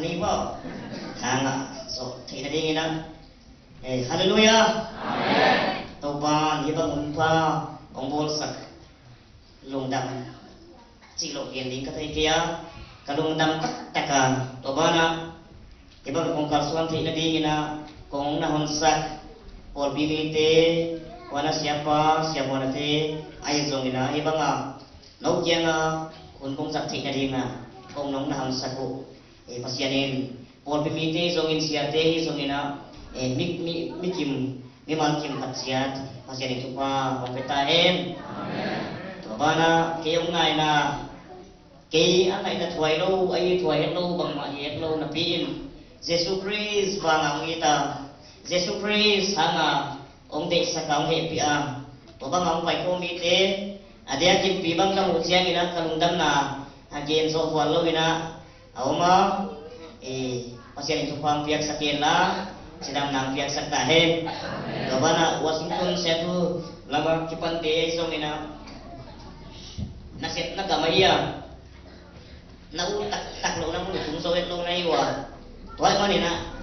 ni ba hanga so thina ding ina hallelujah amen to ba ni ba mun pa ong bol sak lung dam chỉ lộ hiện đến cái thầy kia cái lung dam tất cả to ba na iba kung kalsuan thina ding ina kung nahon sak por bilite wana siapa na te ay zong ina iba nga nấu giang kun kung sak thina ding na kung nong nahon saku pasianin por bilite zong in siate zong ina mi kim mi man kim patsiat pasianin tupa kung petahen amen to bana kayong ngai na kay anay na tuway lo ay tuway lo bang maiyet lo na piin Jesus Christ bang ang ita Jesus Christ hanga ong de sa kaong hepi to bang ang pai ko mite adia kim pibang ka mutsiang ina kalungdam na again so wallo ina awma pasianin tupang piak sakien la sedang nang piak saktahen to bana Washington setu lama kipante song ina naset na gamaya na utak lo na mo kung so lo na iwa tuwai manina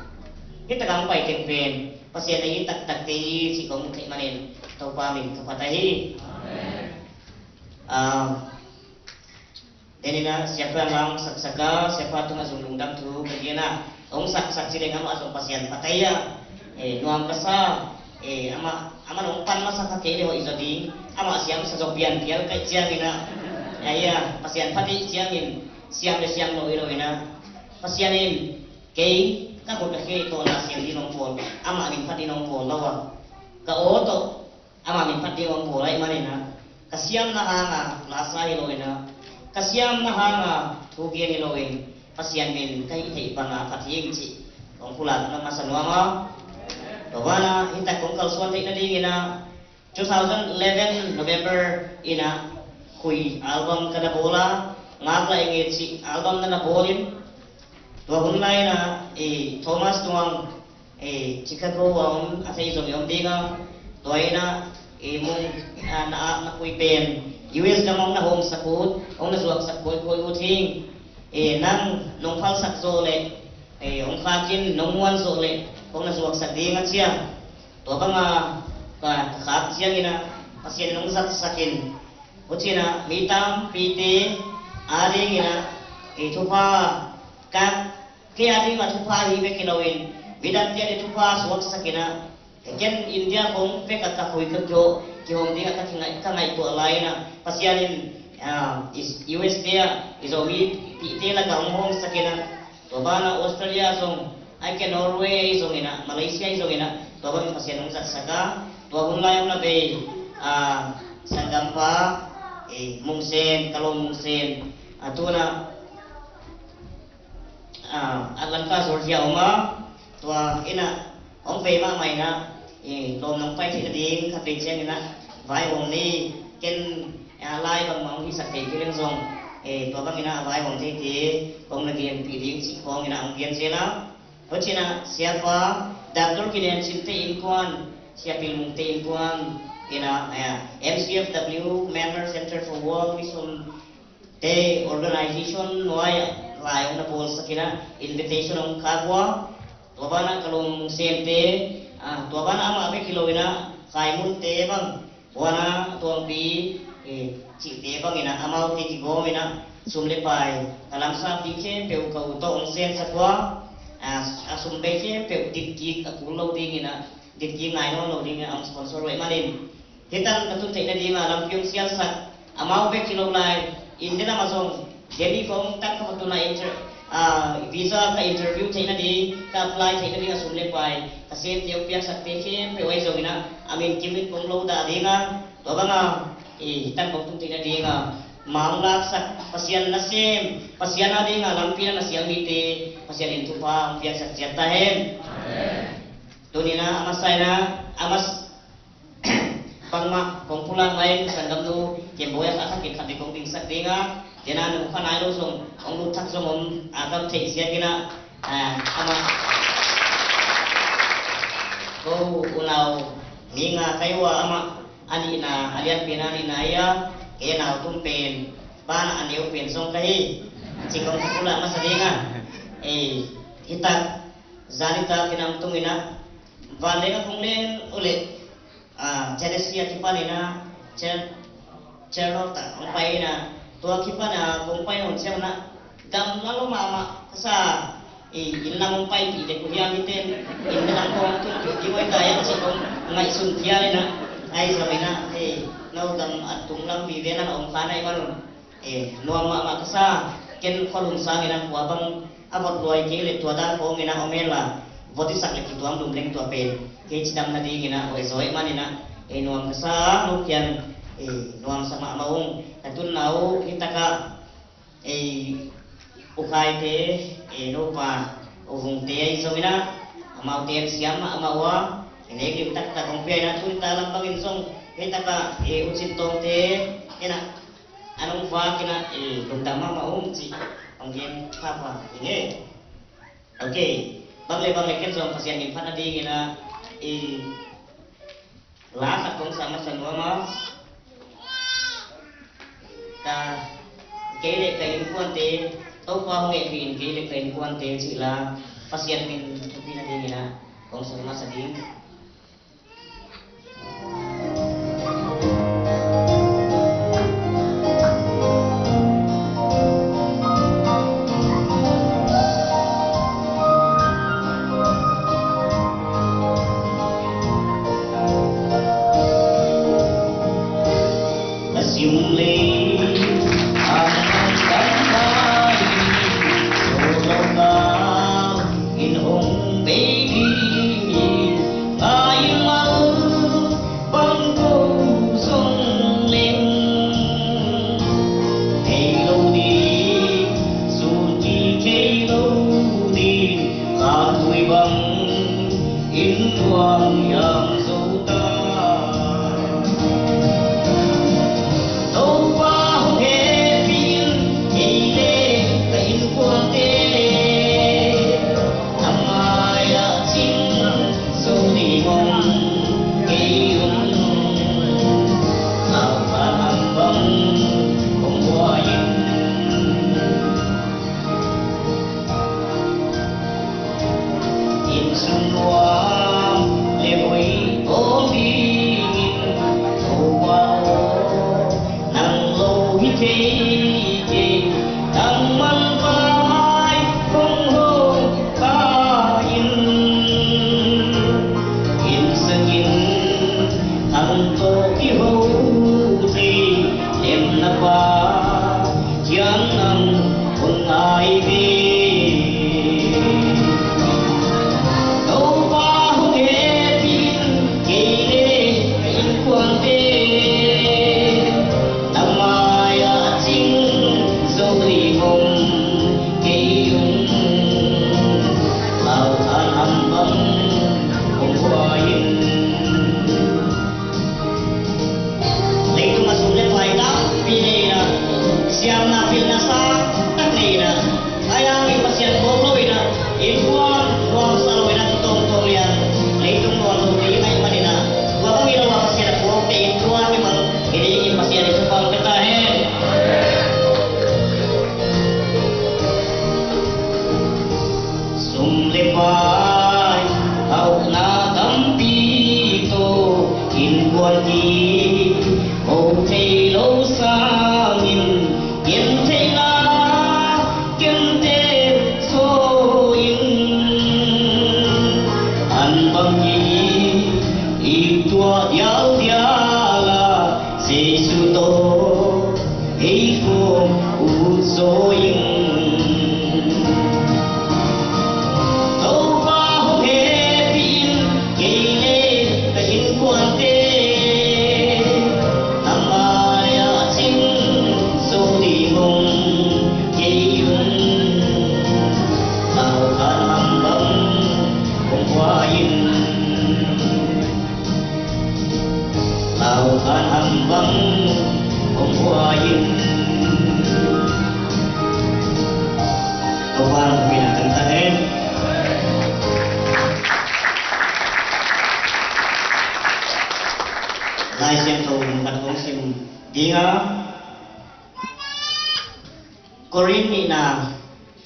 kita gampay campaign pasien na itak ti si kong kay manin tau pamin kapatahi amen denina siapa lang saksaka siapa tu masung dam tu kagena ong sak sireng ama asong pasien pataya nuam kasa ama nong pan masa kakele ho izadi ama siam sa jopian pial kay ciangina ya pasien pati ciangin siam le siam lo ina pasienin kay kabut ke to na siam di nong pol ama min pati nong pol lawa ka oto ama min pati nong pol ai manina kasiam na hanga lasa ina kasiam na hanga tugian iloin pasien min kay thei banga pathieng chi ong pulat na masanwa to bana hita kong kalsuan thei na ding ina 2011 November ina kui album kada bola ngakla ingit si album na nabolin tua hunlai na Thomas tuang Chicago waon asai som yom dinga toina mung na kui pen US na mong na home sakut ong na suak sak koi uting nang nong phal sak zole ong fakin nong wan zole ong na suak sak dinga sia to banga ka khap siang ina pasien nong sak sakin Uchina mitam piti aring ina itupa ka kaya aring matupa hibe kilawin bidan dia ditupa suwak sakina ken India kong pe kakakuy kakyo kihong di kangai to alaina pasyanin US dia izomi piti laga umong sakina to bana Australia song ai ke Norway song ina Malaysia song ina to bang pasyanong saka to hunlayong na be sangampa mungsen kalong mungsen atuna Atlanta Georgia oma tua ina ong pe ma mai na lom nong pai thi ding kha pe chen ina vai hong ni ken lai bang mong hi sak te kileng zong tua bang ina vai hong thi ti kong na gen pi ding si kong ina ong gen sela hochina siapa Dr. Kinen sinte in kwan siapil mung te in kwan ina MCFW Member Center for World Mission te organization noya layo na bol sakina invitation ng kagwa tuwabana kalong sente tuwabana ama abe kilowina kaimun te bang wana tuwang pi ci te bang ina amaw te kigomina sumlepay kalamsa pike peu kauto ong sen satwa asumbe ke peu dikki akulo ding ina dikki ngai no lo ding ang sponsor we manin hitan katun te na di malam yung sial sak amaw be kilo lai indina masong jadi kong tak kapatuna visa ka interview te na di ka apply te na di asumle pai kasi tiok piak sak te ke pe wai zongina amin kimit kong lo da di nga to banga hitan kong te na di nga mamlak sak pasian nasim pasian na di nga lampian na siang mite pasian into pa piak sak jatahen tunina amasay na amas pangma kong pulang lain sandam nu kemboya sakit kati kong pingsak dinga jena nu kanai lo song ong lu tak song agam te sia kina ama ko ulau ninga kaiwa ama ani na alian pinani na ya ke na tumpen bana ani upen song kai cikong pula mas dinga Itak Zanita kinamtungina Valega kunglen ulit Genesia kipanina Cherota umpay na tua kipana kumpay on siya na dam lalo mama sa ilang umpay pide ko hiamitin inang ko di mo daya kasi kung ngai sun kiale na ay sabi na no dam at tunglang bide na om kanay manon nuang mama kasa ken kolum sangin ang wabang abot loy kile tuadan ko ngina omela voti sakit itu am dumleng tu apel ke cidam na di ngina o esoy manina nuang kasa nukyan nuang sama maung atun nau kita ka ukay te no pa uvung te ay somina amau te siam amawa ini kita ta kompia na tun talang bangin song kita ka ucintong te ina anong fa kina tama maung si panggil papa ini okay bangle ken song pasien in fana di ngina lakat kong sama sanwa ta kele kain kuante tau pa nge pin kele kain kuante sila pasien min pina dingina kong sama sading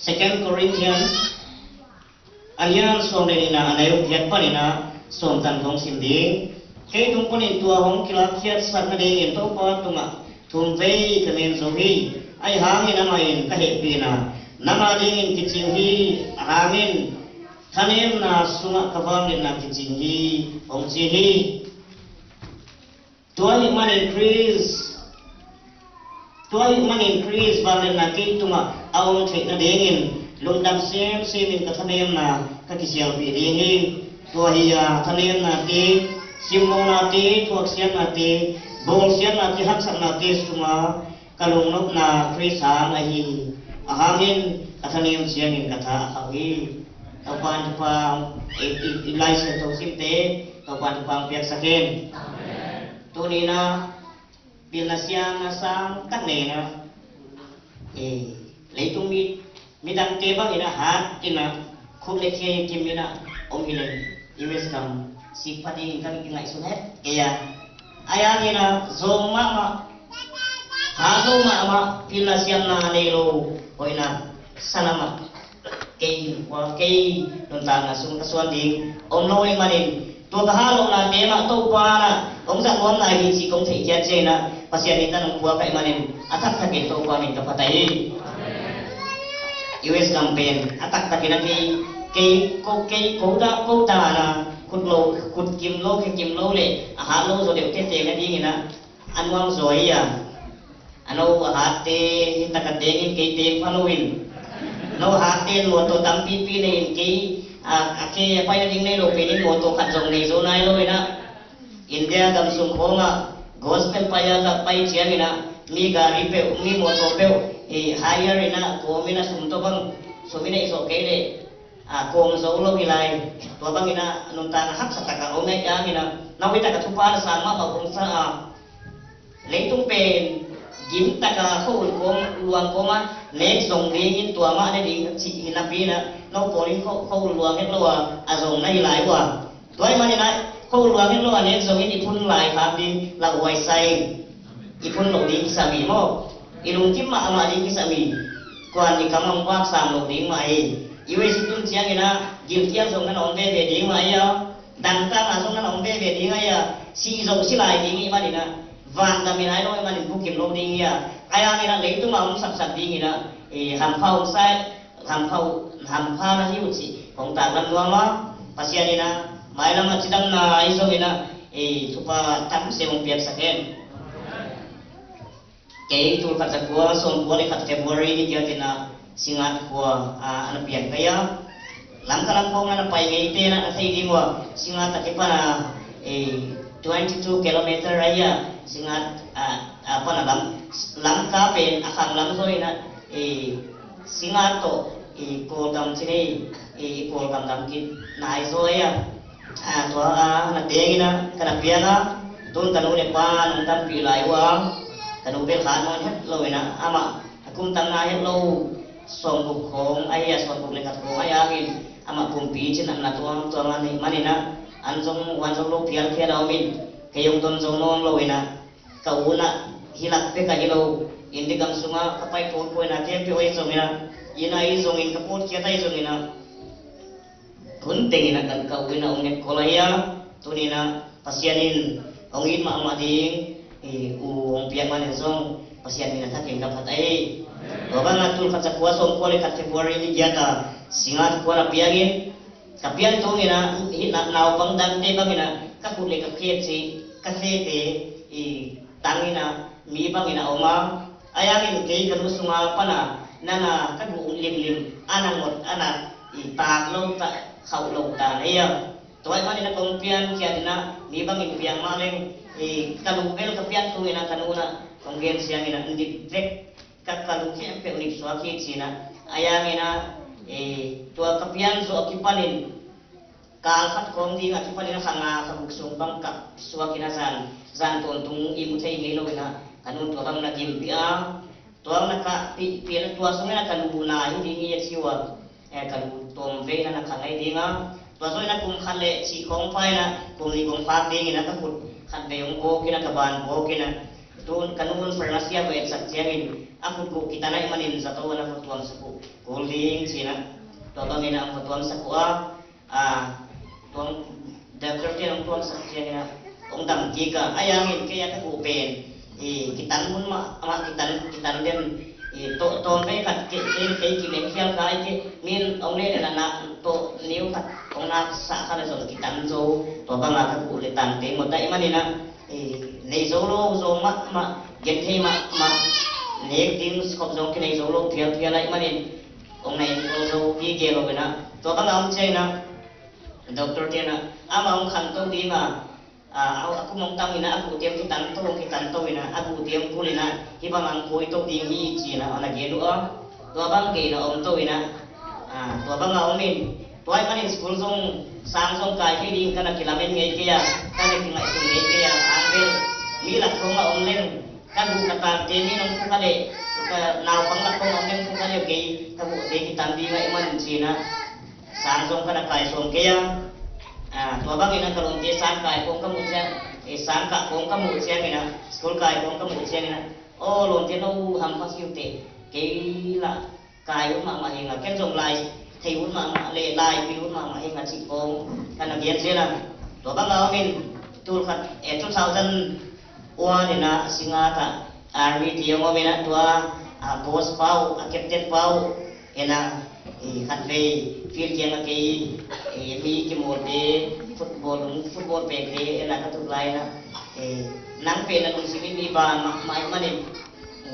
Second Corinthians Alian som denina anayu kiat panina som tan kong sinding ke tung ponin tua hong kilak kiat sat na dingin to pa tunga tumvei kamen zohi ai hangin amain kahepina nama dingin kicing hi hangin thanem na sunga kavam na kicing hi hong chi hi tua man increase balen na ke tunga awong thek na dingin lungdam sem semin ka thanem na ka kisial pi dingin tua hiya thanem na te simmo na te tuak sian na te bol sian na te haksak na te suma kalungnok na krisang ahi ahangin ka thanem siangin katha ahawi taupan tupang ilai sa to simte taupan tupang piak sakin tunina bilna siang na sang kanena leitung midang tebang ina hat ina khule khe kimina omhilen US kam sipati ingkang ingai sunet kaya ayang ina zoma ma hado ma pila siam na nelo hoina sanama kay nunta na sung kasuan ding omloi manin to kahalo na tema to para ong sa kuam na hi si kong thei kya chena pasianita nung buwa kay manin atak thake to pa min kapatay US campaign atak takina kay ko da na kut kim lo le ahalo zo de te na ding ina anwang zoya ano hate takadengin kay te following no hate lo to tampi pi ne kay ake pa ding ne lo pe ni mo to khat jong nei zo nai lo ina India gam sum khoma gospel pa ya la pai chiang ina mi gari pe mi mo to pe higher ina ko mina sum to bang so mina iso ke de ko zo lo hilai to bang ina nun ta hak sa ka o ngai ya ina na wi ta ka thupa sa ma ba kong sa leitung pen gim ta ka ko luang ko ma nek song ding tua ma ne ding chi hinapi na no porin ko luang het lo a zong na hilai wa toy ma ni na ko luang het lo nek song ni phun lai kha ding la wai sai ipun lo ding sami mo ilung kim ma ama ding sami kwan ni kamang wak sam lo ding mai iwe situn chiang ina gil kiang song na on be ding mai ya dan ta na song na on be ding ya si zong si lai ding ma ni na van da mi nai lo ma ni bukim lo ding ya aya mi na le tu ma um sak ding ina ham phau sai ham pha na hiu chi kong ta lam nuang ma pasian ina mai lam ma chidam na ai song ina thupa tam se mong piak saken kay tu kata kuah som boleh kat Februari ni dia tina singat kuah anak pian kaya langkalang kong na pai ngai te na thai ding wa singat ta kipa na 22 kilometer raya singat apa na langka pen akang lang so ina singat to ko dam sini ko dam kit na ai so ya to na dengina kana piana tun kanu ne pa nang tam pi lai wa kanu bel khan mon het lo ina ama akum tam na het lo som bu khong ai ya som bu le kat ko ai agin ama kum pi chin an na tuang manina an jong wan jong lo pial khia daw min kayong ton jong non lo ina ka una hilak pe ka hilo indi kam sunga kapai ko na te pe oi jong ina ina i jong in kapot kia tai jong ina kun tengina kan ka uina ong net kolaya tunina pasianin ong in ma ding ong piang man zong pasianin na takin dapat ai baba ngatul kata kuasa ong kole kat Februari ni jata singat kuala piangin kapian tungina na upang dan te bangina kapule kapket si kasete tangina mi bangina oma ayangin kay kanu sunga pana nana kadu lim anang mot anak tak lo ta khau lo ta iya toy manina kompian kia dina mi bangin piang maleng kanu bel kapian tungina kanuna konggen siang ina ndi trek kakalu kia pe unik suaki sina ayangina tua kapian so akipanin kalfat kong di akipanin khanga kabuksung bangka suaki nasan zan tontung imutai ngelo ina kanun tua bang nagim pia tua naka pia tua sungai kanu na hindi ngi siwa kanu tom ve na nakangai dinga tua so ina kum khale chi kong pai na kum ni kong fat ding ina kaput khan be ong bo kina kaban bo kina tun kanun farnasia ko et sak chiangin aku ku kita na imanin sa to na fotuam sa ku cooling sina to bangin ang fotuam sa ku tuang doctor dia ang tuang sa siya ong dam jika ayangin kaya ka ku pen kitan mun kitan den to pe kat ke ki le khial kai ke min ong le na to niu kat ong na sa kha so kitan zo to banga ka ku le tan te mo dai manina nei zo lo zo ma gen thei ma nek din skop zo ke nei zo lo phial lai manin ong nei zo ki ge lo bena to banga am chei na doctor dia na ama ong khan to di ma aku mong tang ina aku tiam kitan to ina aku tiam kulina hibang ang ko ito ding hi china ana gelu to bang ke na om to ina to bang ang min to ai manin school song sang song kai ke ding kana kilamen ngai ke ya kana kingai sung ngai ke ya angel mi lak ko nga om len kan bu kata te ni nong ku kale ka naw pang lak ko om len ku kale ke ka bu te kitan di ngai man china sang song kana kai song ke ya tua bang ina kalong dia sang kai kong kamu siang sang ka kong kamu siang ina school kai kong kamu siang ina oh lon dia no hampas yute keila kai un ma hinga ken jong lai thei un ma le lai pi un ma hinga chi kong kana bien sela tua bang au min tul khat 2001 ina singata army dia mo mina tua post pau captain pau ina khat ve field yang ke mi ke mode football pe ke ena ka tu lai na nang pe na nung sini mi ba mai manin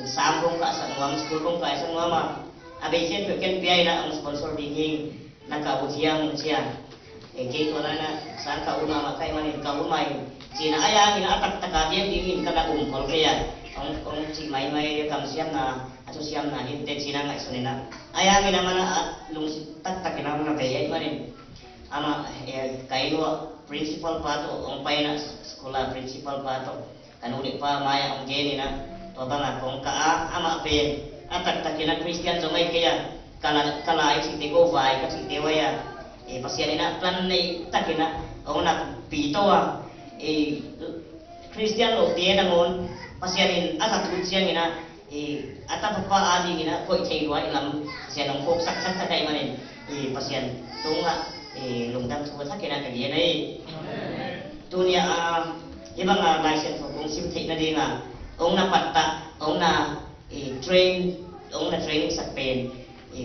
sam kong ka sang wang school kong ka sang mama abe chen pe ken pi na ang sponsor ding hing na ka utiang chia ke to na sang ka uma ma kai manin ka umai china aya ina atak taka dia ding ka na kol ke ya ong chi mai kam siam na ato siam na hin te china ngai sunina aya mina mana lung tak tak na na pe manin ama kaino principal pato ong paina sekolah principal pato kanuli pa maya ong geni na to banga kong ka ama pe atak takina Christian so mai kaya kala ai si te go vai ka si te waya pasian ina plan nei takina ong na pito Christian lo te na ngon pasian in asa tu siang ina ata papa adi ina ko thei wa ilam sian ong kok sak sak kai manin pasian tunga lùng đâm thua thắt cái này cái gì này dunia ibang license for kung sim thik na di nga ong na patta ong na training sa pen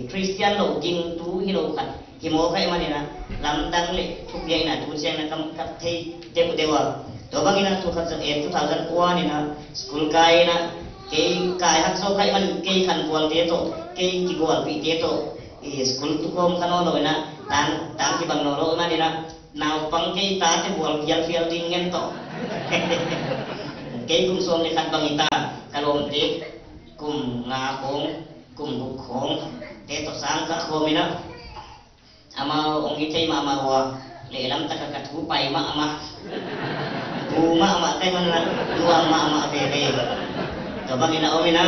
Christian lo ging tu hilo khat himo kai manina lamdang le thuk yai na tu siang na kam kat thei dewa to bang ina tu khat 2001 ina school kai na kai hak so kai man kai khan kwal te to kai ki gwal pi te to school tu kom kano lo na tang ki bang lo na nina naw pang kay ta te bual fial dingen to kay kum som ni khat bang ita kalom te kum nga kong kum bu khong te to sang ka khomina ama ong itay mama wa le lam ta ka thu pai ma ama bu ma kay man na duwa ma bebe to bang ina omina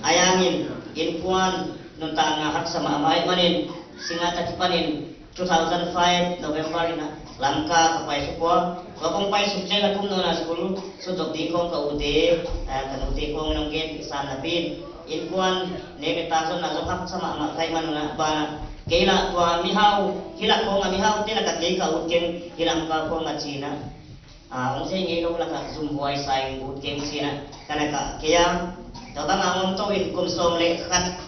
ayangin inpuan nun ta nga hak sama amay manin singata kipanin 2005 November ina langka kapai supwa kapong pai subject na kum na school so di kong ka ude kanuti kong nang get isan na pin inkuan ne tason na hak sama ama kai man na ba keila tua mihaw hila ko nga mihaw tila ka kay ka utken hilang ka ko nga China ong say ngilo la ka zumbuay sai utken China kana ka kaya tabang amon to in kum som le khat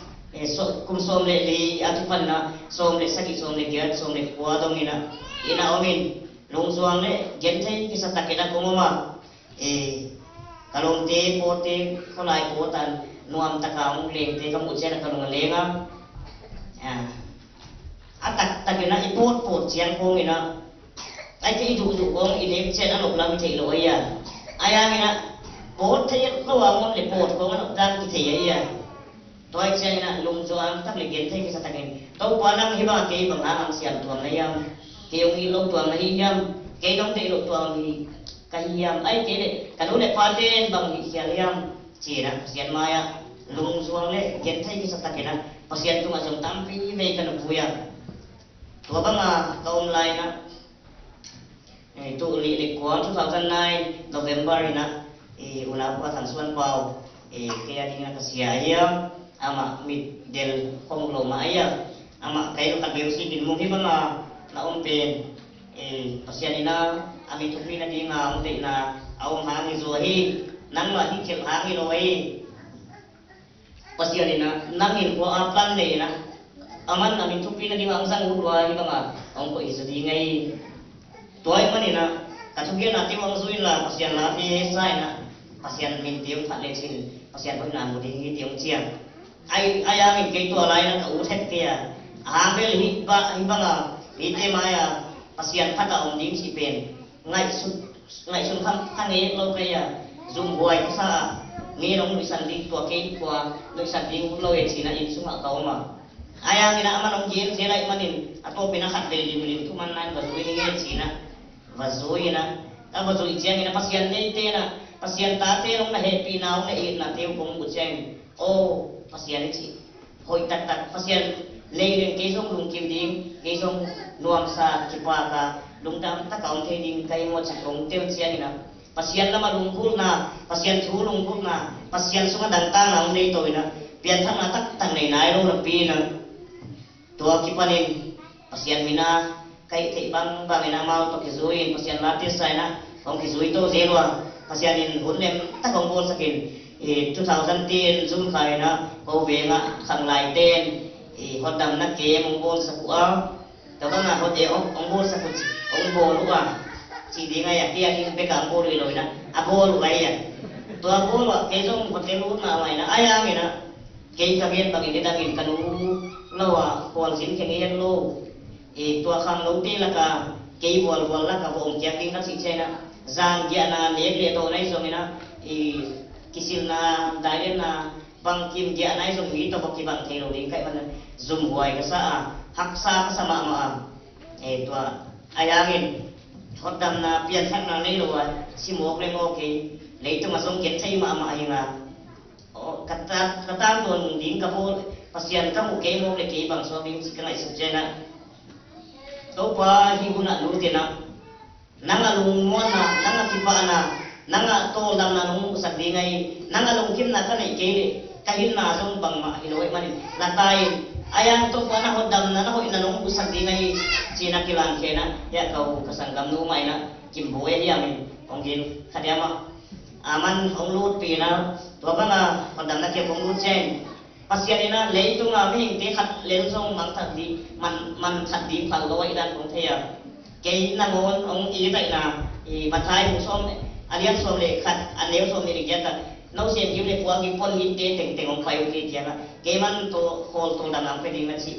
kum som le li atupan na som le saki som le gyat som le kuadong ina omin lung suang le gentay kisa takina kumuma kalong te pote kolay potan nuam takamong leng te kamutse na kalong lenga atak takina ipot siyang kong ina ay te idu kong ilim chen anok lang ite ilo iya ayang ina pot tayo kawamon le pot kong anok dan kite iya toy siya ina lungsuan tak ligyan tayo sa takin tau panang hiba kay banghamang siyang tuwang na yam kay yung ilog tuwang na hiyam kay nung te ilog tuwang ni kahiyam ay kay de kanule patin bang siyang yam sira siyan maya lungsuan le ligyan tayo sa takin pasiyan tunga siyang tampi may kanubuya tuwa bang kaumlay na ito uli kuwang 2009 November ina una po katansuan pao kaya din nga kasiyaya ama mit del honglo maaya ama kayo kabirusi din mo hiba na umpen pasyanina ami tupi na din nga unti na awang hangi zohi nang ma hikil hangi lohi pasyanina nangin ko aplan le na aman ami tupi na din nga ang udwa hiba nga ang ko isudi ngay tuay manina katugian nati wang zuin la pasyan lati sai na pasyan min tiong thale sin pasyan pag na mo din tiong chiang ai ayangin kay to alay na kautet kaya hambel hiba nga ite maya pasyan kata om ding si pen ngai sun kham thange lo kaya zum boy sa ngi nong luisan dik to ke kwa luisan ding lo e china in suma ka oma ayangin na aman om jin selai manin ato pinakat del limlim tuman nan ba zuin ngi china vazoi na vazoi chiang ina pasyan nei te na pasyan ta te nong na happy na na i na te kong bucheng o pasyan chi hoi tat tat pasyan lei len ke song lung kim ding ke song nuam sa chipa ka lung dam ta kaung te ding kai mo chi kong te chiang ina pasyan na malungkul na pasyan thu lungkul na pasyan sunga dang ta na nei to ina pian thang na tak tang nei nai ro pi na to ki panin pasyan mina kai kai bang ina mau to kizuin pasyan latis sai na kong kizui to zero pasyan in hunlem ta kong bol sakin 2010 June khai na ko ve nga khang lai ten hodam na ke mong bol sa kuwa to nga hode ong bol sa ku ong bol wa chi di nga ya tia king pe ka bol wi loi na a bol wa ya to a bol wa ke jong hotel lu na mai na aya ngi na ke ka gen bang ide dangin kanu lawa ko sin ke ngi lo tua khang lâu ti là cả cây bol là cả bông chém đinh các sĩ chơi na giang gia na nếp lệ tổ này rồi na kisil na đại đến na băng kim gia này rồi nghĩ tao bọc cái băng thêu đinh cái mana zoom hoài cái sa hắc sa sama ma tua ayangin hot dam na pian thang na này rồi si mok lên ok lấy tu mà zoom kiến thấy mà ayang na kata tuan đinh cái bol pasien kamu kei mok le kei bang so bing si kanai subjek na to pa higuna nutina nanga lungmona nanga tipana nanga to dam na nung sakdingai nanga lungkim na kanai kele kahin na song bang ma hiloi manin latai ayang to pa na hodam na ho ina nung sakdingai china kilang kena ya kau kasanggam nu mai na kimboe ya min onggin khadiama aman ong lut pi na to pa na hodam na ke ong lut chen pasyan ina lei tu nga mi te khat len song mang thật di man thật di phal lo idan kong thea ke na ngon ong i tai na i bathai mu som alian som le khat aneu som ni jata no sen jiu le puang ki pon min te teng teng ong phai ki tiana ke man to hol to dan am pe ding na chi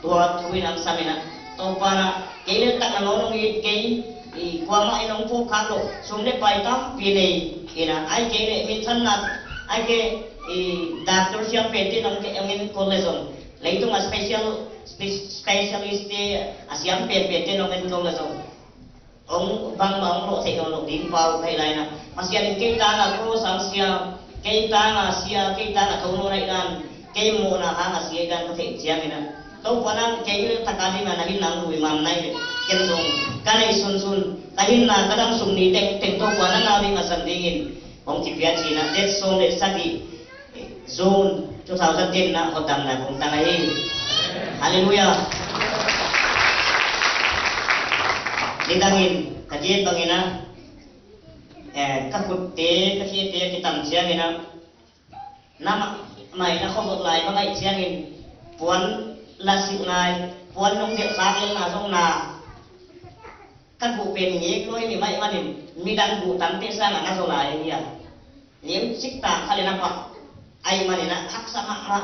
to thui nam samina to para ke le tak na no ngi ke i kwa ma inong pu khak lo sum le pai tam pi nei ina ai ke le min than na ai ke doctor siya pwede ng angin collagen. Laito nga specialist asyam pwede ng angin collagen. Ong bang maong lo sa ino din pa kay na. Masya din kita nga ko sa siya kita nga kauno na ilan kay mo na hanga siya ilan pati siya mina. To panang kay takali nga nahin nang luwi mamnay kensong kanay sun kahin na kadang sumni tek to panang nawi nga sandingin. Ong kipiat sina that song that sagi Zone 2010 na hodam na kung tangahin. Hallelujah. Lidangin kajian bangina kakutte kasiyete kitam siangina nama mai na khobot lai bangai siangin puan lasik ngai puan nong de saklen na song na kan bu pen ngek loi ni mai manin midang bu tamte sana na so lai ya nim sikta khale na pa ai manina hak sama ma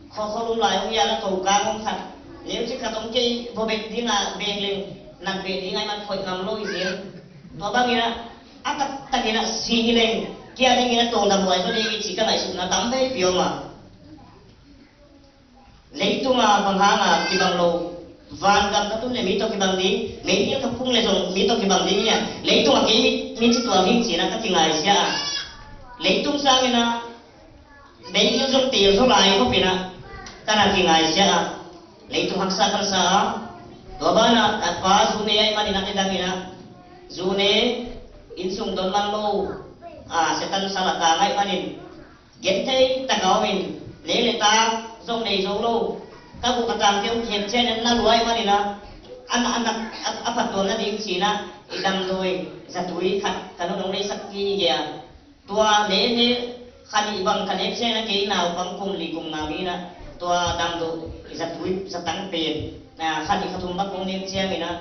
kho lum lai ong ya la to ka ong khat nim sikta tong chei bo bek dinga bengling nang be dinga man khoi ngam loi sim to bangina atak tagina singileng kia dingina tong dam wai so ni chika lai su na tam be pioma leitunga panghanga kibang lo van gam katun le mito kibang di media kapung le jong mito kibang di nya leitunga ke mi chitua hing china ka tingai sia leitung sangina media jong tir so lai ko pina kana tingai sia leitung haksa kan sa dobana at pa zune ay manina kidangina zune insung don man lo setan salata ngai manin Gen thấy ta có mình lấy ta dòng này dòng lâu các cụ các tam tiêu hiện trên nó đuổi mà đi là anh phát tuần nó đi chỉ là đâm rồi ra túi khăn khăn nó lấy sắc kia kìa tua lấy khăn bằng khăn trên nó cái nào bằng cùng lì cùng nào đi là tua đâm rồi ra túi ra tăng tiền khăn khăn thùng bắc cũng nên xem mình là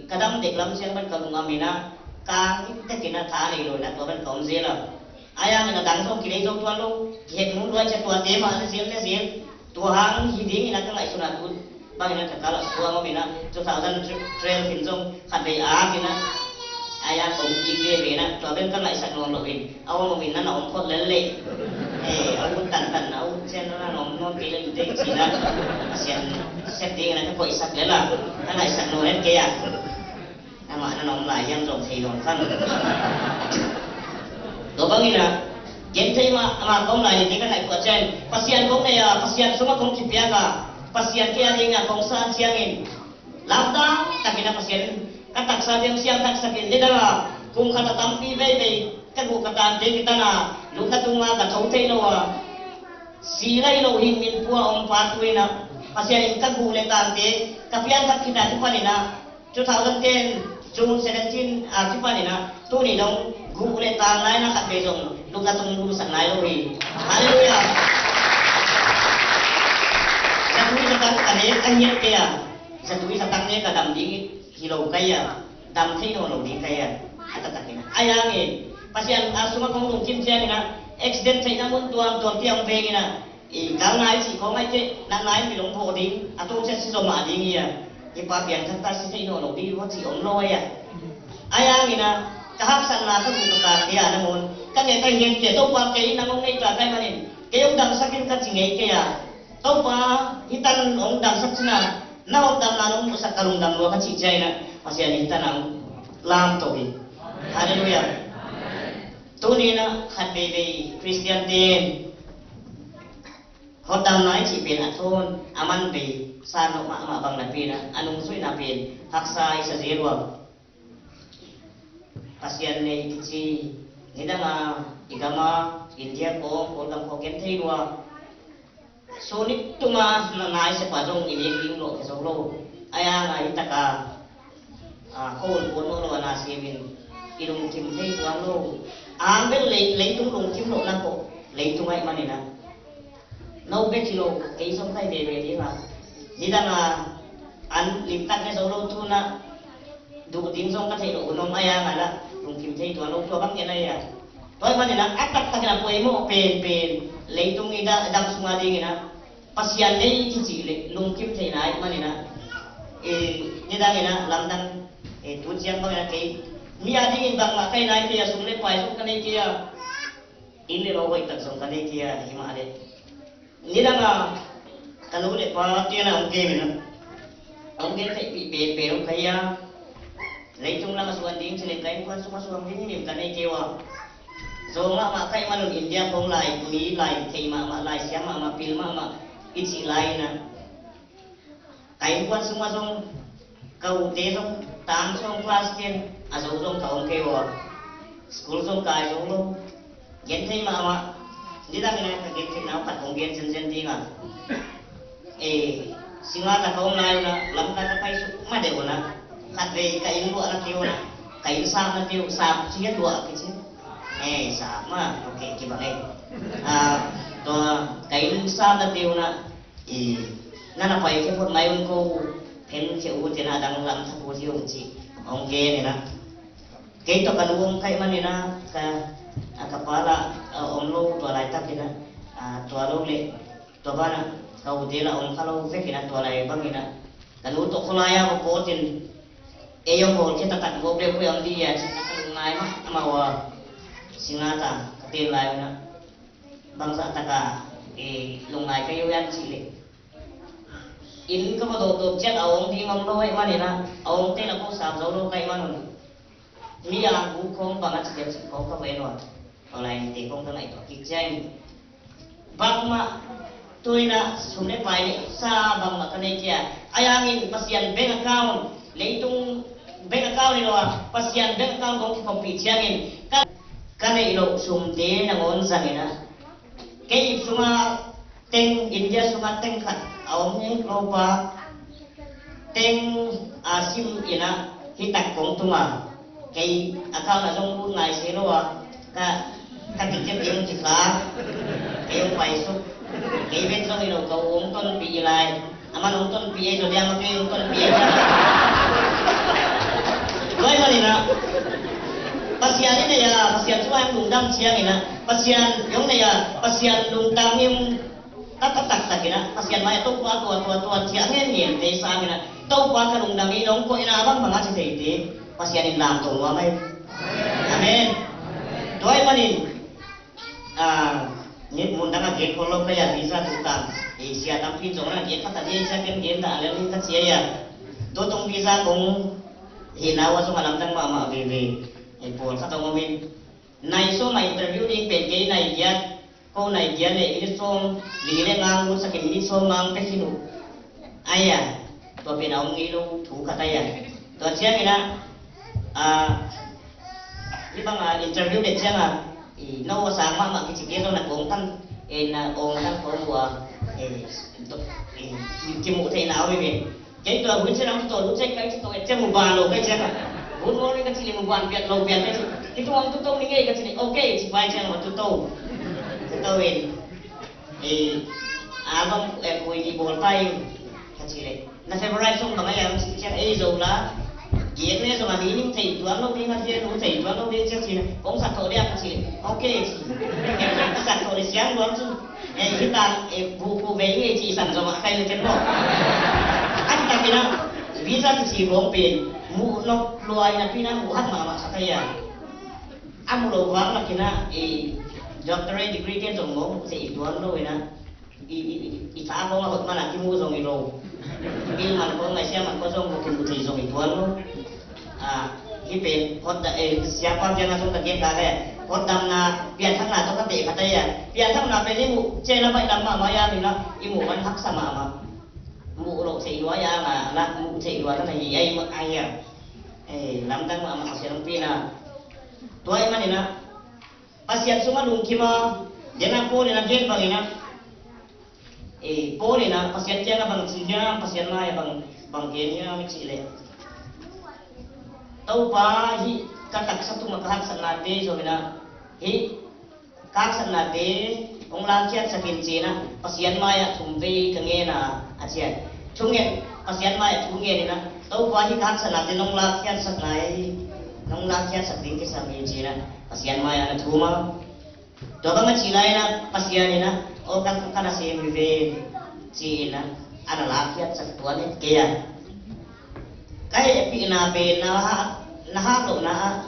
kadang dek lam siang ban kalung amina ka kita kena thani lo na to ban kom zela aya na dang so kile so tuan lo het mu lo cha tua te ma na sil tua hang hiding ina ka ngai suna tu bang ina ka kala tua mo mina 2012 hin jong khan dei a kina aya kom ki ve na to ban ka ngai sak nom lo in aw mo min na nom khot le le aw tan tan aw chen na nom non ke le te chi na sian set ding na ka ko isak le la ka ngai sak no len ke ya mà nó nóng lại dân rộng thì còn phân đó có nghĩa là kiến thấy mà công lại thì cái này của trên pasien công này pasien semua công chụp cả pasien kia thì ngà công san siang in làm đó tapi na pasien các tác sa yang siang tak sakit dia dah kung kata tampi baby các bộ kata dia kita na lu katunga ka thau thei lo silai lo hin min pua om patui na pasien các bộ le tan te kapian tak kita tu panina 2010 June 17 kita ni na tu ni dong gu le tang lai na kat be dong lu ka tung lu san lai lo hi haleluya sa tu sa tang ka ne kan ye ke ya sa tu sa tang ne ka dam di kilo ka ya dam thi no lo di ka ya ata ta kina aya nge pasian asuma kong lu kim chen na accident thai na mun tuam tiam ve na kal nai chi ko ngai te na nai mi long ho ding atu che si so ma ding ya ipa biang kata si sai no lo di wa si om loi ya aya ngina kahap san na ka bu ka dia na mon kan ne kai yen ke to pa ke na ngong nei tra kai manin ke yong dang sakin ka chingai ke ya to pa hitan ong dang sak china na ong dang na ong sa kalung dang lo ka chi chai na pasya ni hitan ang lam to bi haleluya to ni na khat be be christian din hot dam nai chi pen athon aman be san no ma bang na pen anung sui na pen haksai sa zerwa pasien nei kichi nidanga igama india ko dam ko ken thei wa so ni tunga na nai se pa jong ini ling lo ke lo aya nga itaka hol ko no lo na simin ilung kim thei tuang lo ang bel le tung lung kim lo na ko le tung ai manina no be kilo ke som kai de be di ma nidanga an lim tak ne so lo tu na du ding song ka thei lo no aya nga la lung kim thei tuang lo to bang ke na ya toy manina atak tak na poi mo pen le tung ida dam sunga ding na pasian nei ki chi le lung kim thei nai manina nidang ina lamdang tu chiang bang na ke mi ading in bang ma kai nai ke ya sum le pai sum ka nei ke ya in le lo hoi tak sum ka nei ke ya hima ale nidang kanu le pa tia na ong ke mi na ong ke thei pe ong kai ya lấy chung là suan ding chile kai quan suma suang ding mim kan ai kewa zo ma kai manun india phong lai mi lai thei ma lai siam ma pil ma ichi lai na kai quan suma song kau te song tam song class 10 a zo song ka ong kewa school song kai zo lo gen thei ma ni da mina ka gen thei na pat ong gen sen dinga singa ta kong lai na lam ta kai su ma de na khát về cái lúa nó kêu là cái sao nó kêu sao chia lúa cái chứ sao mà ok chị bảo đây to cái sao nó kêu là nó là phải cái phần này ông cô thêm chịu thì là đang làm thằng cô chiêu chị ông kia này nè cái to cái luông cái mà này nè cái kepala om lo to lại tắt đi nè to lo lệ to ba nè kau dia là ông kalau về cái nè to lại băng nè cái lúa to không ai có cố tình yung hol kita tak gobre ko yung dia sa ngai ma wa singata katil lai na bangsa taka lungai kayo yan sile in ka mo do chat awong di ngom lo ai manina awong te na ko sa zo lo kai manon mi ya ku khong bangat sejak ko ka beno olai te kong ka nai to ki jang bang ma tuina sumne pai sa bang ma kanai kia ayangin pasian bank account leitung bank account ni lo pasian bank account kong ki compete siangin Kani ilo sumde na ngon zanina. Kay suma teng India suma teng kat awamnya lopa teng asim ina hitak kong tuma. Kay akaw na song bu ngai selo ka tiket yung jikla kayong paisok kay ben song ilo ka ton pi ilay aman ton pi so dia makai ton pi Loy malina pasian ini ya pasian tuan lungdam siang ina pasian yung na ya pasian lungdam yung tak ina pasian maya to tua siang ngin te sa ina to pa ka lungdam ni dong ko ina abang mga si pasian in lam to wa mai amen Loy malin ni mundang age kolok kaya visa tutang Asia tapi jangan age kata dia jangan dia tak ada ni kat sia to tong visa kong hinawa so malam tang mama bebe Ipol kata ngomin nai so ma interview ding pen gay nai giat ko nai giat le ini song lile ngang mo sakin ini so mang pekinu aya to pinaong ilo tu kata ya to siya ina ibang interview de siya no sama ma kichikero na kong tan na ong tan ko wa kimu te na awi jadi tu hujan orang tu hujan kai tu ecem mubalo kai siapa Good morning kat sini membuat biar low biar besok. Itu orang tu tahu ni kat sini. Okey, si baik jangan waktu tahu. Tahuin. Abang koi di bol pai kat sini. Na favorite song bang ayam siapa zola. Dia ni so mami ni thầy tuan lo ni dia nu thầy tuan lo dia kat sini. Kong sat kau dia kat sini. Okey. Sat kau dia siang luar tu. Kita buku bayi ci san sama kai le ken lo. Anh ta kena visa ci rompin. Mu no luai na pina mu hat mama sakaya amu lo wang na kina doctorate degree ken jong mo se iduan lo ina i ta ko hot mana ki mu jong i lo bil man ko ngai sia man ko jong mo kin thei jong iduan lo ki pen hot da siapa dia na jong ta gen ka ga hot dam na pian thang na to ka te kataya pian thang na pe ni mu che na bai dam ma ya ni na i mu man hak sama ma mu lo se dua ya na mu se dua na yi ai ma ai ya lam tang ma ma se long pina toy man ina pasiat suma lung kima jena po ni na gen bang ina po ni na pasiat ya na bang sinya pasiat ma ya bang gen ya mi chile tau pa hi katak satu makahak sanate so ina hi kak sanate ong lang kiat sa kinsina pasian maya sumve kangena asia chungen pasian maya chungen ina tau pa hi kak sanate nong lang kiat sa nai nong lang kiat sa ding sa kinsina pasian maya na thuma to ba ma chilai na pasian ina o kan kana se vive china ana lang kiat sa tuan ni kaya kai pi na be na ha lo na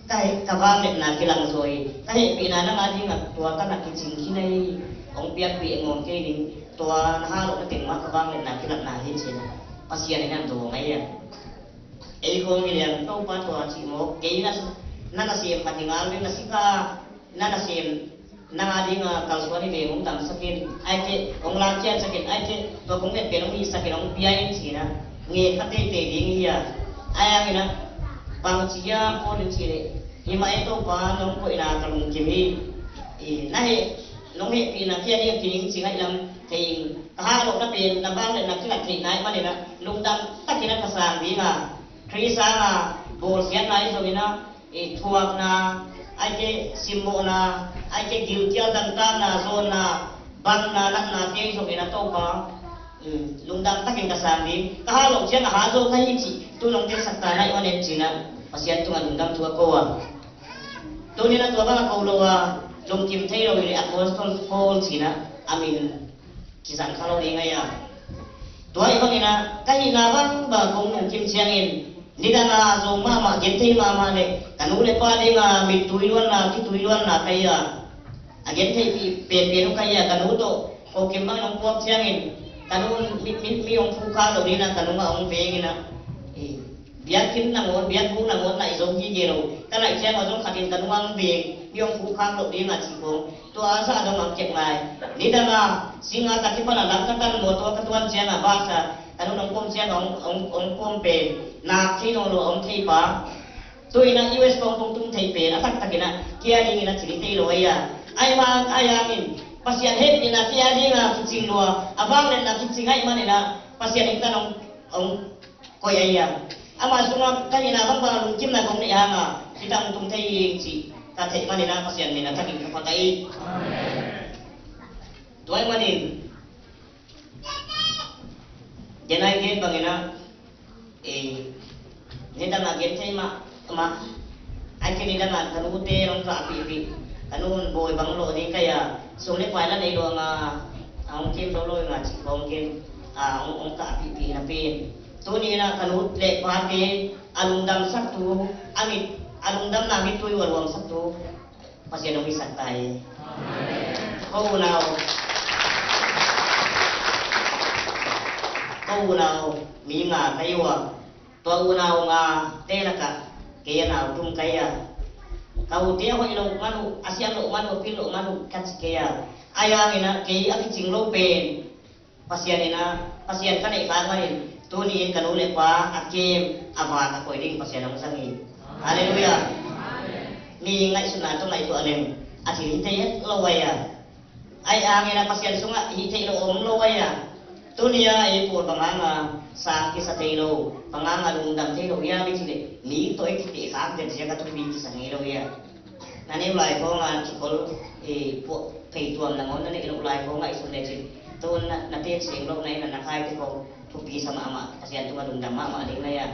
kai kabang le na kilang zoi kai pi na nga ding tua ka na kiching kinai ong piak pi ngom ke ding tua na ha lo na ting ma kabang le na kilang na hin chen pasian ina do ngai ya ko mi lian to pa tua chi mo ke na na sim patingal na sika na sim na nga ding kalswani be ngom tam sakin ai ke ong lang kian sakin ai ke to kong le pe ong hi sakin ong piai china nge khate te ding ya aya ina bang chia po din chile ima ito pa nung ko ina kalung kimi nahi nung he pina kia dia kining singa ilang kay kahalo na pin na bang na kila kina man ina nung dam takina kasang di nga krisa nga bol siya na iso ina tuwag na ay ke simbo na ay ke giltiya dantang na zon na bang na nak na kay iso ina to pa lungdam takin kasami kahalo siya nahazo kayo si tulong din sa tanay manet sina pasyan tungan lungdam tuwa kowa tunin na tuwa ba kaulowa jom kim tayo ili apostol Paul sina amin kisang kalaw di ngaya tuwa ibang ina kahinabang ba kung kim siyangin nida na zo mama gentay mama ne kanule pa di nga mituyuan na kituyuan na kaya agentay pepeno kaya kanuto o kimbang ng puwag siyangin kanun mi yung fuka lo dina kanun nga ang bengi na biar kim na ngon biar bu na ngon na izong gigero kana siya mo jong katin kanun ang beng mi yung fuka lo dina chikong to asa adong ang check ngai nida na singa takipan na langkatan mo to katuan siya na basa kanun ang kom siya ang pompe na kino lo ang kipa tôi na US kong tung thei pe atak takina kia ding na chili tei lo ya ai ma ayamin pasian het ina kia ding na kicing lo abang len na kicing ai man ina pasian ita nong ong koyaya ama sunga kanina bang bang lungkim na gong ni hanga kita tung thei chi ta thei man ina pasian ni na takin kapatai amen tuai manin jenai gen bangina nida na gen thei ma ai kini da na kanu te rong ka pi kanun boy bang lo ni kaya sumle kwai la nei lo nga ang kim lo lo nga chi bong kim ong ka pi na pi tu ni na kanu le pa te alungdam sak tu amit alungdam na mi tu warwam sak tu pasien ong isak tai ko nào mi nga kaiwa to nào nga te la ka kaya nào tung kaya kau dia ko ilo manu asian lo manu pilo manu kat kaya ayang ina kay aki cinglo pen pasian kan ai ka manin tu ni kan ule pa akim ava ka ko ding pasian ang sangi haleluya ni ngai sunna to ngai to anem ati hite lo waya ai ang ina pasian sunga hite lo om lo waya tunia ipo panganga sa kisa telo panganga lungdam telo ya mi chile ni to ikiti khak de jaga to bi kisa ngelo ya nani ulai ko nga chikol po pei tuam na ngon nani ulai ko nga isun de chi to na te sing lo nai na khai te ko to bi sama ama asian to lungdam ma ding na ya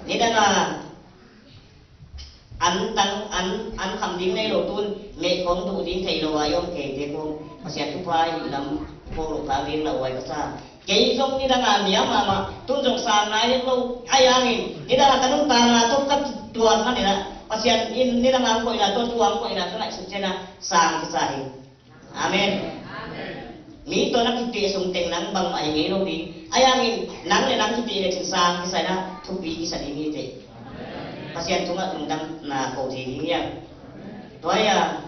ni da na an kham ding nei lo tun me khong tu ding thei lo ayom ke te ko asian tu pai lam ko lo pa ding la wai ka sa kay zong ni danga niya mama tunjong sa na lo ayangin ni danga kanung tanga to kat tuan man ina pasian in ni danga ko ina to tuang ko ina kana sujena sang kisahi amen mi to na kiti sung teng nang bang ai ngi lo di ayangin nang le nang kiti ne sang kisai na thupi kisa di ni te pasian tunga tungdam na ko thi ni ya to ya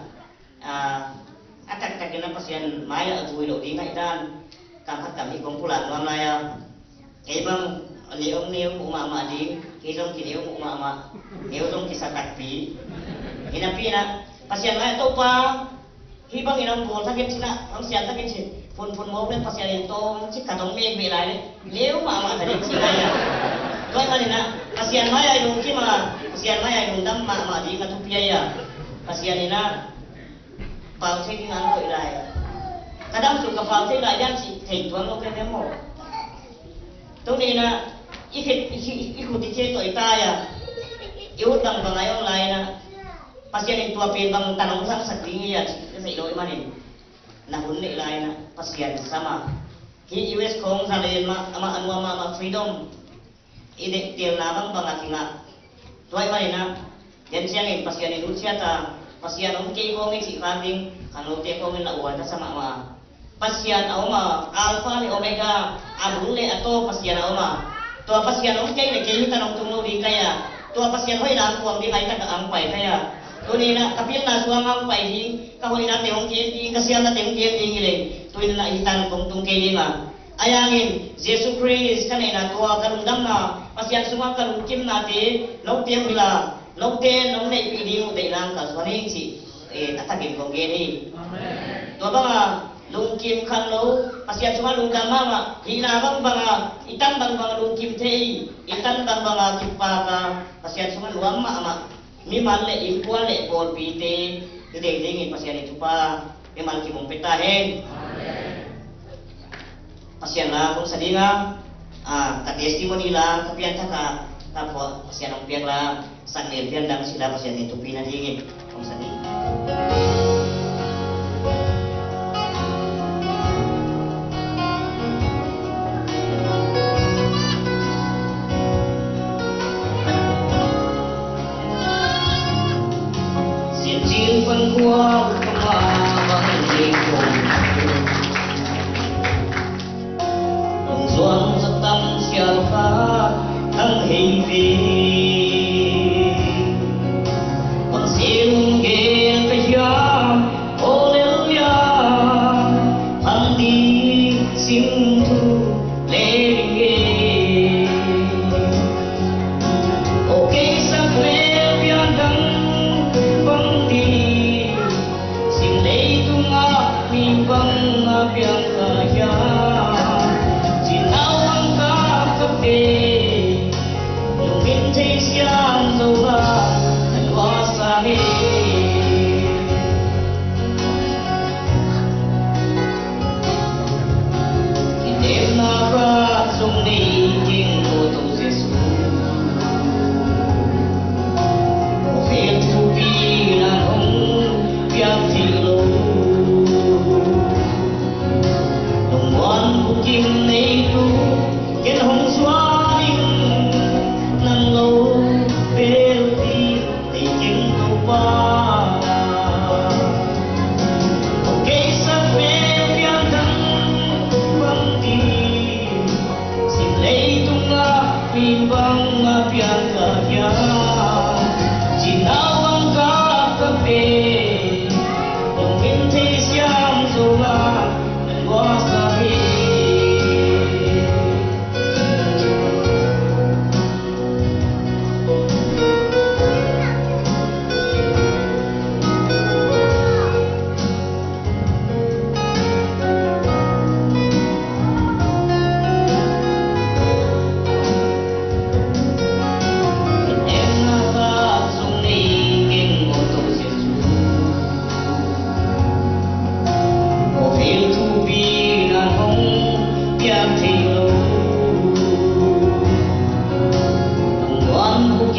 atak takina pasian maya agui lo di ngai dan cảm phát cảm cũng là hôm nay cái bang nếu cũng mà đi cái trong cái nếu cũng mà nếu trong cái sa tạc phí cái nào phí na pasien mai to pa khi bang inang buồn sakit sina ang sian sakit si phun mau lên pasien to chỉ cả đồng miệng bị lại nếu mà thật sự ya coi mà na pasien mai ai đúng khi mà pasien mai ai đúng đâm mà đi ngatu pia ya pasien na bao thế cái ngang gọi lại kadang suka pau te la yan si thei tuang lo ke demo to ni na ikuti che to itaya iu dang bangai online na pasien in tua pe bang tanong sang sakling ya sai lo manin na hun le lai na pasien sama hi US kong sa le ama anu ama freedom ide tiel na bang bangatinga tuai manin na yan siang in pasien in Rusia ta pasien om ke ko ngi si kanding kanu te ko min la uwan ta sama ma pasian auma alpha ni omega abule ato pasian auma to pasian om kay ne kay tanong tunglo di kaya to pasian hoy na kuam di kay ta ang pai kaya to ni na kapil na suang ang pai di ka hoy na te ong kay di kasian na te ong kay di ngile to ni na itan kong tung kay di ma ayangin Jesus Christ kanina to kalundam na pasian sumang kalungkim na te no te bila no te no nei pi di mo te lang ka so ni chi tatagin kong geni amen to ba lungkim kan lo pasian cuma lungkam mama hina bang banga itan bang banga lungkim tei itan bang banga kipaka pasian cuma luam ma mi malle impuan le bol pite ide dingin pasian itu pa mi mal ki mong petahen pasian la kung sadinga ka testimony la kapian ka po pasian ang piang la sang pian dang sila pasian itu pinadingin kung sadinga phân qua bằng linh hồn đồng xuân rất tâm siêu phá thăng hình vì bằng siêu ghê cái gió ô liễu ya thăng đi xin thu lên ghê ok sắc lên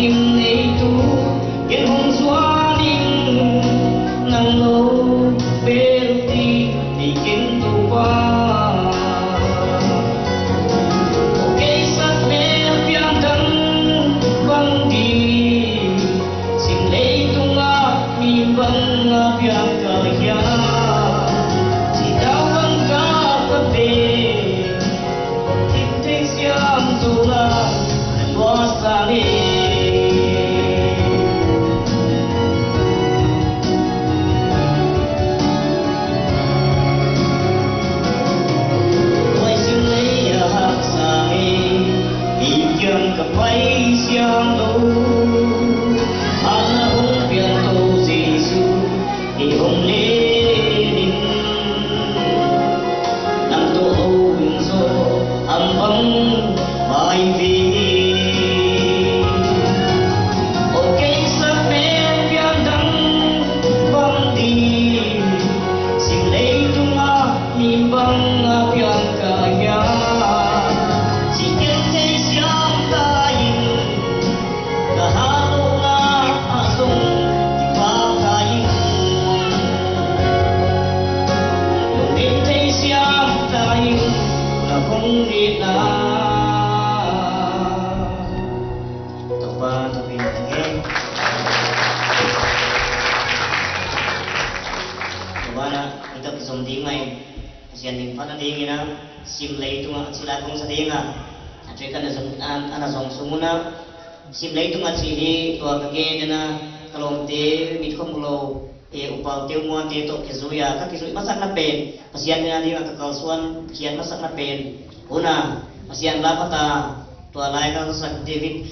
kim này tu yên hồng xóa ninh nắng lâu bê đi thì kiến tu qua ok sắc mê phiang thăng văng đi xin lấy tung á mi văng á phiang cờ ya chỉ đau văng cá vật bê tình thế xiêm dù là lần hoa xa đi kapay siyang lâu ana hong pian to Giêsu thì hong lên nằm to hong so âm băng bài vi ok sắc mê pian đăng băng đi xin lấy tung á nhìn băng pian cả nhà không biết là tập ba tập viên nghe tập ba na kita kisah di mai asian din pada di ngina sim lay tu ngat sila kong sa di nga atri kan ana song sumuna sim lay tu ngat sihi tua kage dana kalong te mit khom lo upau tiêu mua tiêu to kizuya các kizuya masak na pen pasian na di nga kakalsuan kian masak na pen una pasian lapata tua lai ka sak David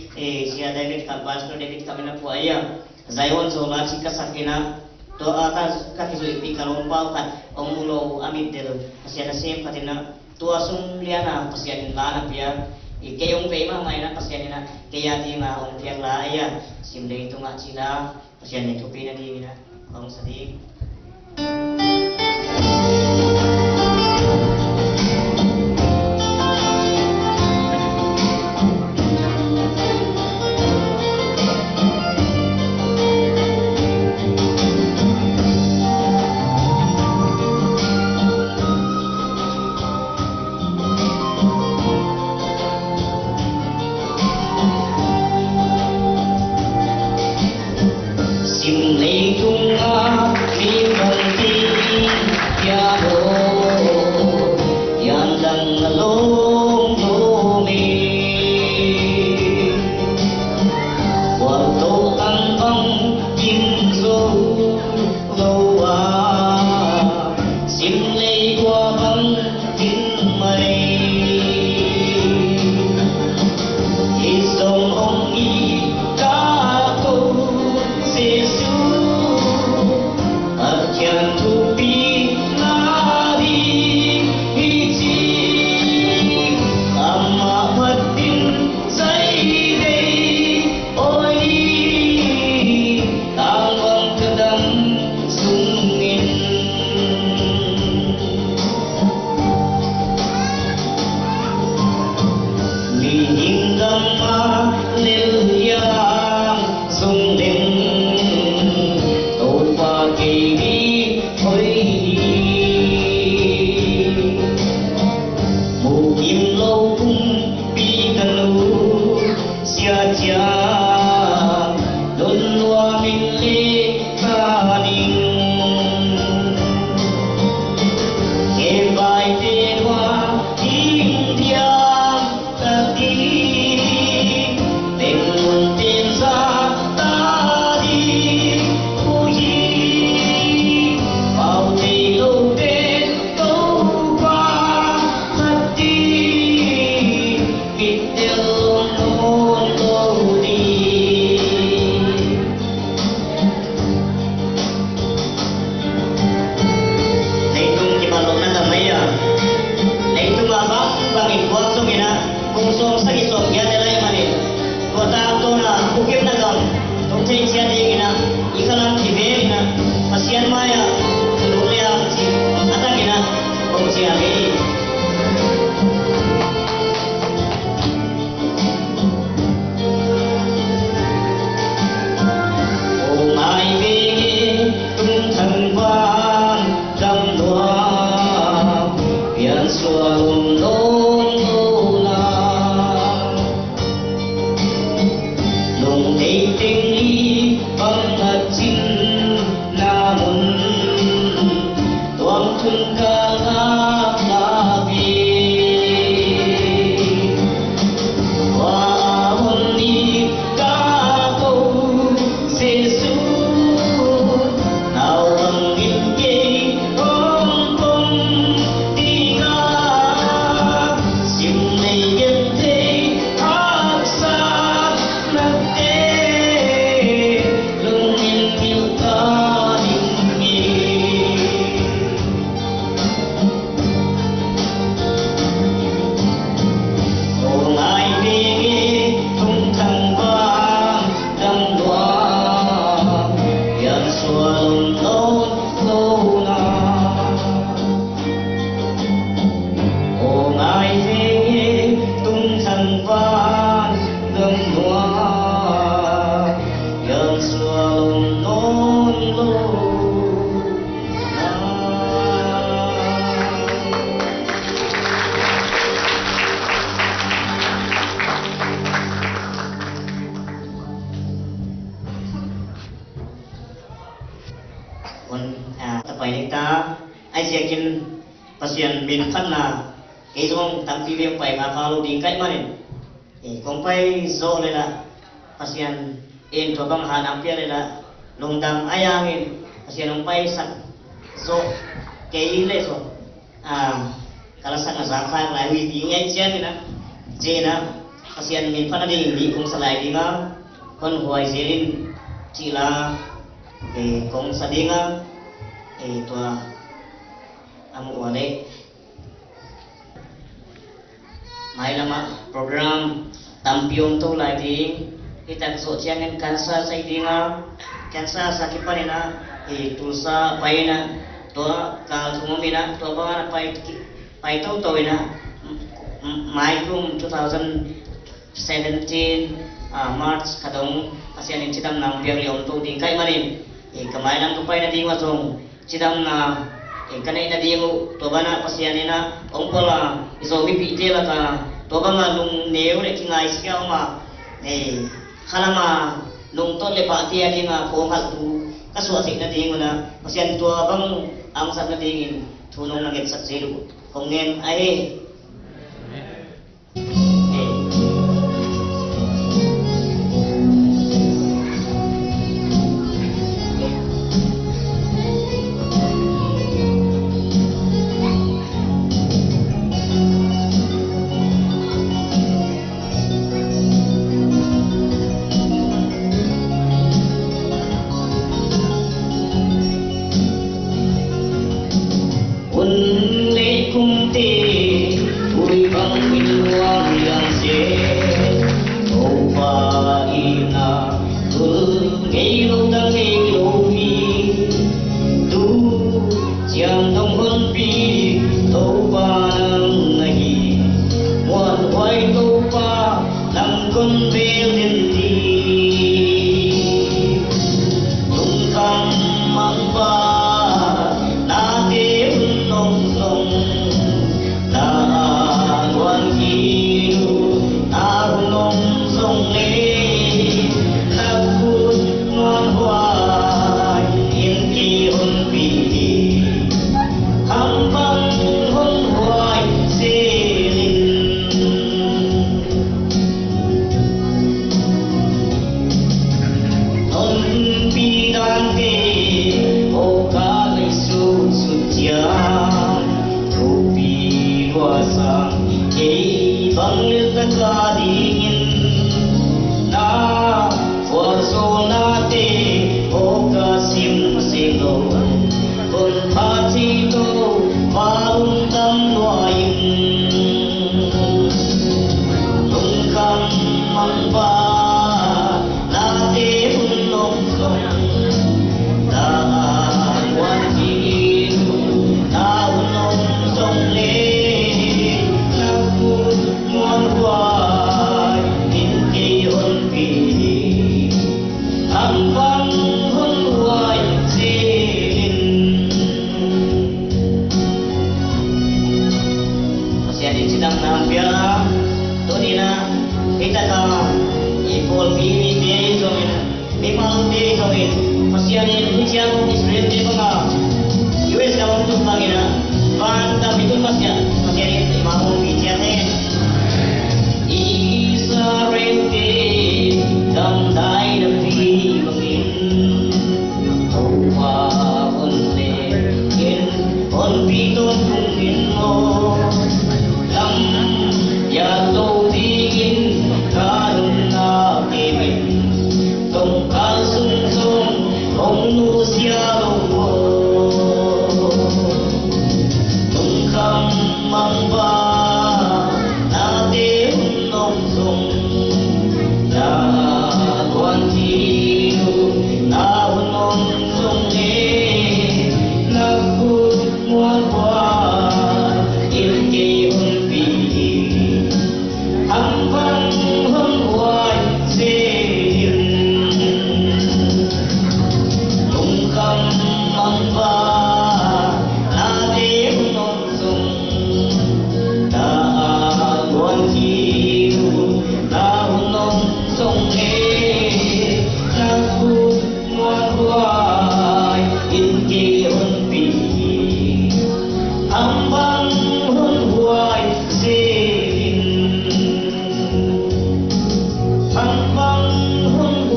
sia David ka pastor David kami na puaya Zion zola chika sakina to ka kizuya pi kalong pau kan omulo amit del pasian sem patina tua sum liana pasian lana pia kayong pema mai na pasian na kaya di nga on tiang la ya sim dei tu nga chila pasian ni tupi na di na kong sadi Hãy subscribe cho kênh Ghiền Mì Gõ để không bỏ lỡ này ta ai sẽ kin pasien min phan na cái dòng tam ti việc phải mà follow đi cách mà này không phải do này là pasien in to bang han ampia này là nung dam ayangin pasien không phải sắc do cái lệ rồi kalau sang azafan lai wi di ngai chen na jena pasien min phan đi cũng salai đi nga kon huai zerin chila kong sadinga tua amu wale mai lama program tampion to lai di kita so chiangen kansa sai dinga kansa sakipanina tulsa paina tua kal thumina tua ba pai to toina mai kum 2017 March kadong ASEAN in chidam nang piang liom to ding kai manin kamay lang tupay na ding wasong chidam na kanay na dingo to bana ASEAN na ongkola iso bipite la ka to ba nga nung neo re kingay siya ma halama nung to le pati adi nga po hal tu kaswasik na dingo na ASEAN to bang ang sat na dingin tunong nang etsat zero kung ngem ay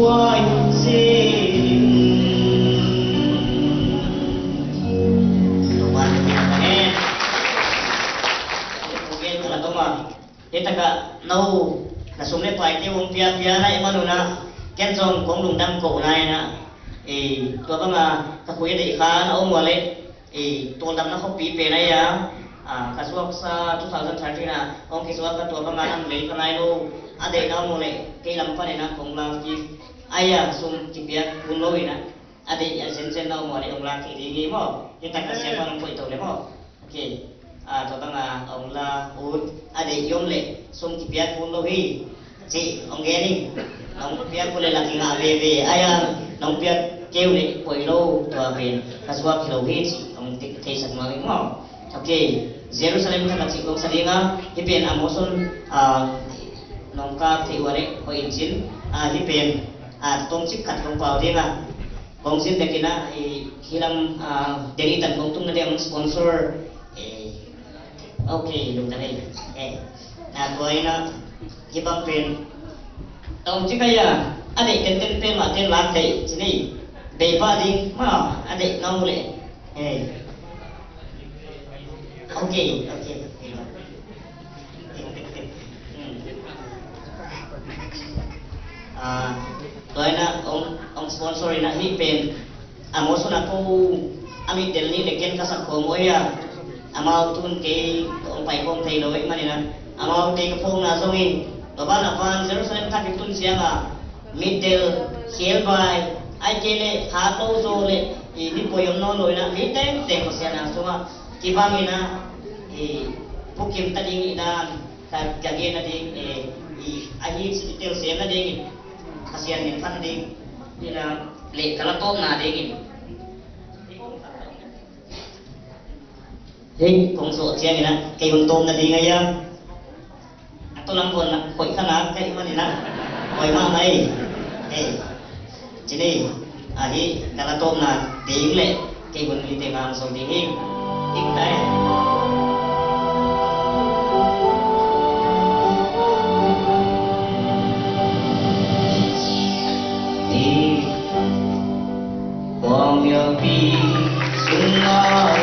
suai dễ thế ta cả nâu là xuống lên phải tiêu ông pia pia này mà nuna ken trong cũng lùng đâm cổ này nè tua băng ta khuya để khá nó ông lên tua đâm nó không bị về này cái số sa 2013 na ông cái số cái tua băng năm lấy cái này đâu để nó mua lại cái làm phần này nó cũng là cái ai xuống chỉ biết buôn lôi nè để sen đâu mua để ông làm cái gì mà thế ta cả xem con quậy tổ đấy mà ok tua băng ông là út để yom lệ xuống chỉ biết buôn lôi chị ông nghe đi ông biết có lên là thì ngã về ông biết kêu đấy quay lâu và về các số kilo hết ông thấy sẵn mà đúng không ok Jerusalem thằng chị cũng sẽ đi ngã thì bên Amazon nông ca thì vào đấy có injil thì bên tôm chích cắt không vào đi ngã công xin để kia na khi làm để tận công tung nó sponsor ok đúng rồi tôi nó khi bằng tiền ông chỉ cái adik ten mà ten lạc đấy sini beba đi mà adik nó mulai ok tôi na ông sponsor na hi pen Amazon aku amit del ni leken kasak ko mo ya amau tun ke ông phải không thấy lỗi mà nè amau te ko phong na zongin Bapak napan Jerusalem tapi tun sianga middle hielbai ai kele hato zole ini poyom no loina mite te ko siana suma kibangina bukim tading ina ka jage na ding ahi sitel siana ding kasian ni pan ding ina le kala to na ding hei kong so siang ina kay untom na ding aya tôi làm buồn là quậy khăn áo cái mà này nè quậy mà mày chỉ đi hi cả là tôm là tiếng lệ cái buồn đi tìm hàng xong thì hi tiếng đấy đi quang yêu bi sung ma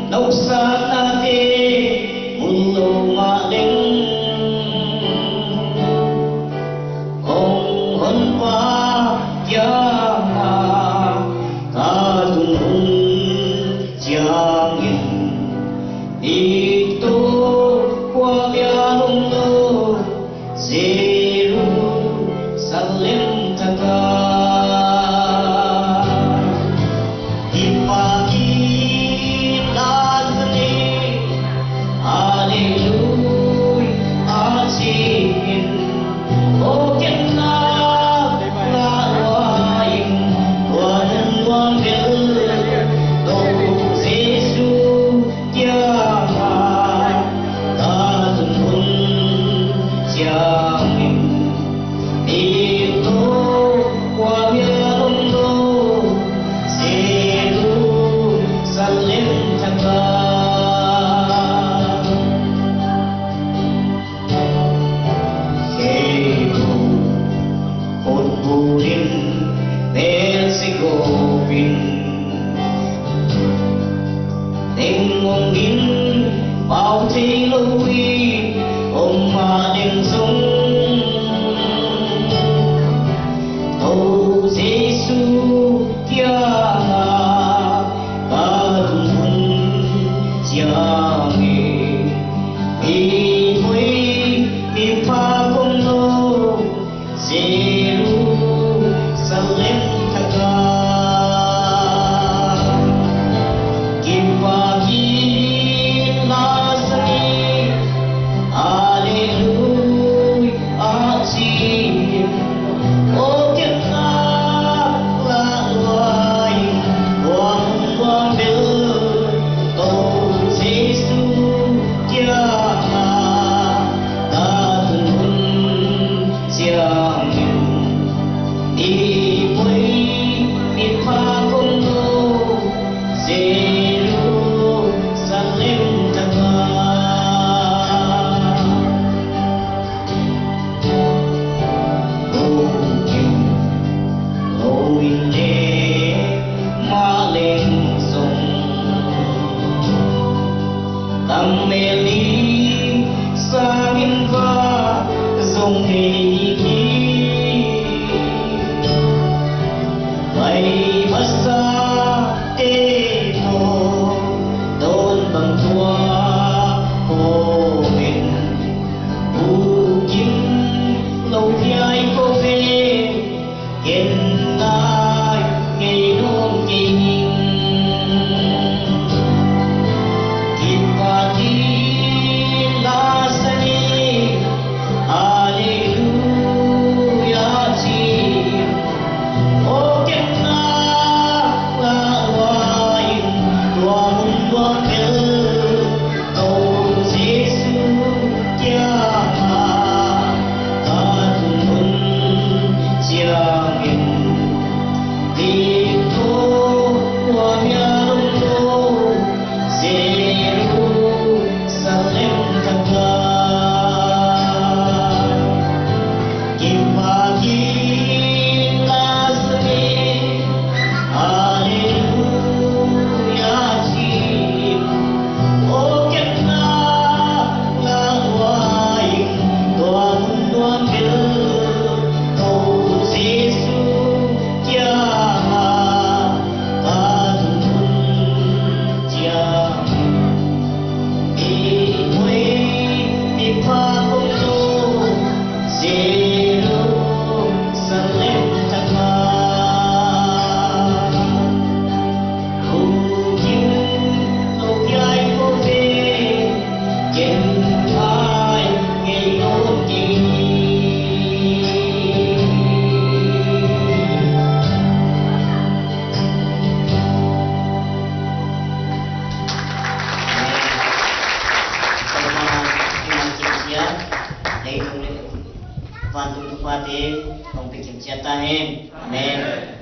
nấu sa ta đi buồn lâu mà đến ông hôn qua gia mà ta tung hôn gia nghìn đi tu qua bia hông lô Jerusalem thaka kapan tutupatin, kung pikir siyatahin. Amen.